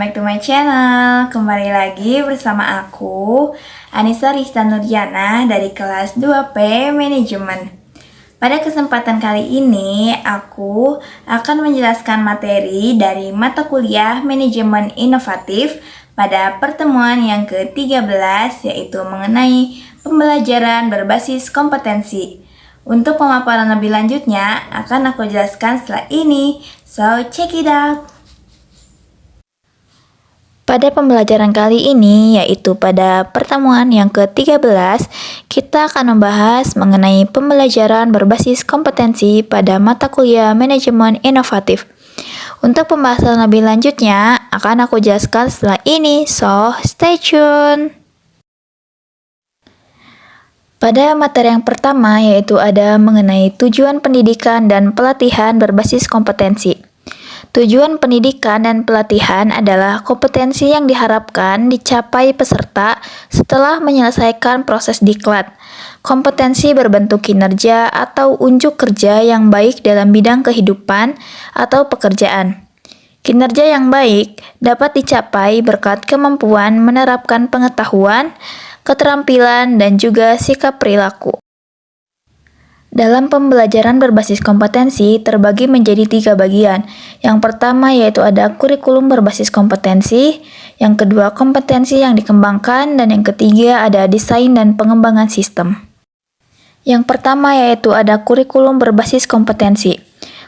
back to my channel. Kembali lagi bersama aku, Anissa Rista Nurjana dari kelas 2P Manajemen. Pada kesempatan kali ini, aku akan menjelaskan materi dari mata kuliah Manajemen Inovatif pada pertemuan yang ke-13, yaitu mengenai pembelajaran berbasis kompetensi. Untuk pemaparan lebih lanjutnya, akan aku jelaskan setelah ini. So, check it out! Pada pembelajaran kali ini, yaitu pada pertemuan yang ke-13, kita akan membahas mengenai pembelajaran berbasis kompetensi pada mata kuliah Manajemen Inovatif. Untuk pembahasan lebih lanjutnya, akan aku jelaskan setelah ini, so stay tune! Pada materi yang pertama, yaitu ada mengenai tujuan pendidikan dan pelatihan berbasis kompetensi. Tujuan pendidikan dan pelatihan adalah kompetensi yang diharapkan dicapai peserta setelah menyelesaikan proses diklat. Kompetensi berbentuk kinerja atau unjuk kerja yang baik dalam bidang kehidupan atau pekerjaan. Kinerja yang baik dapat dicapai berkat kemampuan menerapkan pengetahuan, keterampilan, dan juga sikap perilaku. Dalam pembelajaran berbasis kompetensi terbagi menjadi 3 bagian. Yang pertama yaitu ada kurikulum berbasis kompetensi, yang kedua kompetensi yang dikembangkan, dan yang ketiga ada desain dan pengembangan sistem. Yang pertama yaitu ada kurikulum berbasis kompetensi.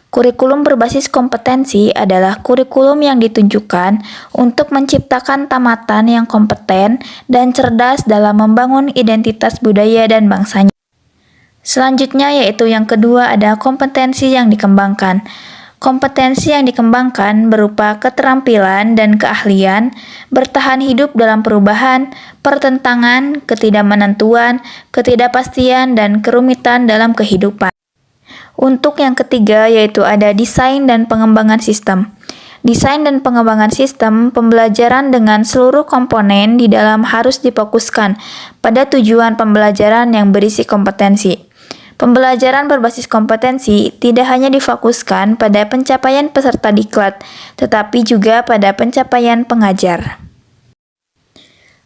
Kurikulum berbasis kompetensi adalah kurikulum yang ditunjukkan untuk menciptakan tamatan yang kompeten dan cerdas dalam membangun identitas budaya dan bangsanya. Selanjutnya yaitu yang kedua ada kompetensi yang dikembangkan. Kompetensi yang dikembangkan berupa keterampilan dan keahlian, bertahan hidup dalam perubahan, pertentangan, ketidakmenentuan, ketidakpastian, dan kerumitan dalam kehidupan. Untuk yang ketiga yaitu ada desain dan pengembangan sistem. Desain dan pengembangan sistem pembelajaran dengan seluruh komponen di dalam harus difokuskan pada tujuan pembelajaran yang berisi kompetensi. Pembelajaran berbasis kompetensi tidak hanya difokuskan pada pencapaian peserta diklat, tetapi juga pada pencapaian pengajar.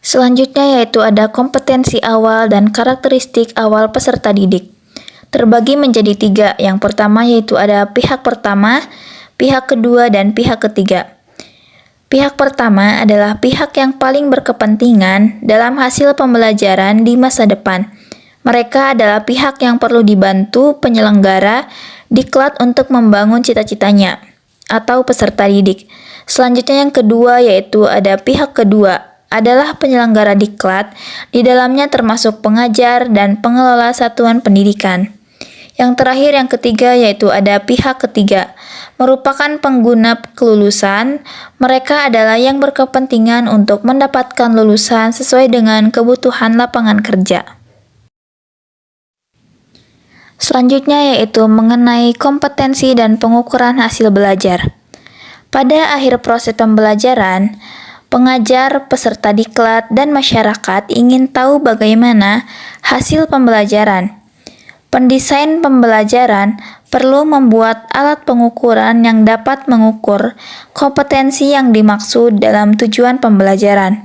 Selanjutnya yaitu ada kompetensi awal dan karakteristik awal peserta didik. Terbagi menjadi 3, yang pertama yaitu ada pihak pertama, pihak kedua, dan pihak ketiga. Pihak pertama adalah pihak yang paling berkepentingan dalam hasil pembelajaran di masa depan. Mereka adalah pihak yang perlu dibantu penyelenggara diklat untuk membangun cita-citanya atau peserta didik. Selanjutnya yang kedua yaitu ada pihak kedua adalah penyelenggara diklat, di dalamnya termasuk pengajar dan pengelola satuan pendidikan. Yang terakhir yang ketiga yaitu ada pihak ketiga, merupakan pengguna kelulusan. Mereka adalah yang berkepentingan untuk mendapatkan lulusan sesuai dengan kebutuhan lapangan kerja. Selanjutnya yaitu mengenai kompetensi dan pengukuran hasil belajar. Pada akhir proses pembelajaran, pengajar, peserta diklat, dan masyarakat ingin tahu bagaimana hasil pembelajaran. Pendesain pembelajaran perlu membuat alat pengukuran yang dapat mengukur kompetensi yang dimaksud dalam tujuan pembelajaran.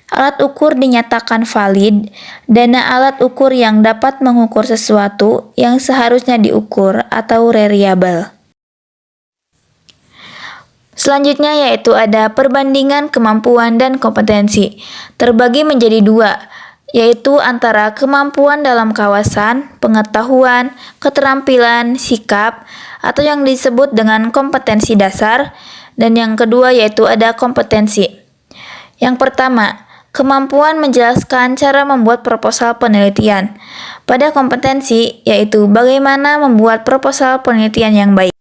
Alat ukur dinyatakan valid dan alat ukur yang dapat mengukur sesuatu yang seharusnya diukur atau variabel. Selanjutnya yaitu ada perbandingan kemampuan dan kompetensi. Terbagi menjadi 2, yaitu antara kemampuan dalam kawasan, pengetahuan, keterampilan, sikap, atau yang disebut dengan kompetensi dasar, dan yang kedua yaitu ada kompetensi. Yang pertama, kemampuan menjelaskan cara membuat proposal penelitian. Pada kompetensi, yaitu bagaimana membuat proposal penelitian yang baik.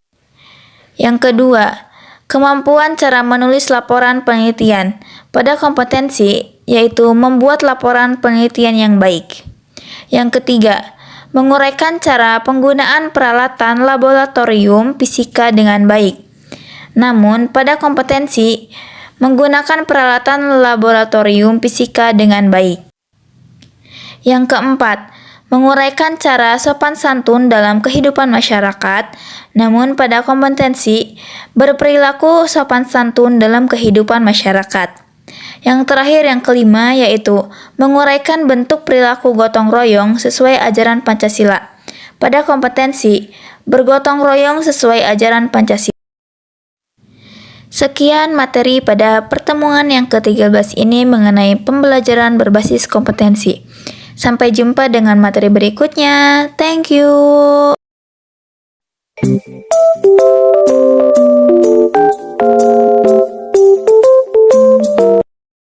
Yang kedua, kemampuan cara menulis laporan penelitian. Pada kompetensi, yaitu membuat laporan penelitian yang baik. Yang ketiga, menguraikan cara penggunaan peralatan laboratorium fisika dengan baik. Namun, pada kompetensi, menggunakan peralatan laboratorium fisika dengan baik. Yang keempat, menguraikan cara sopan santun dalam kehidupan masyarakat. Namun pada kompetensi, berperilaku sopan santun dalam kehidupan masyarakat. Yang terakhir yang kelima yaitu menguraikan bentuk perilaku gotong royong sesuai ajaran Pancasila. Pada kompetensi, bergotong royong sesuai ajaran Pancasila. Sekian materi pada pertemuan yang ke-13 ini mengenai pembelajaran berbasis kompetensi. Sampai jumpa dengan materi berikutnya. Thank you.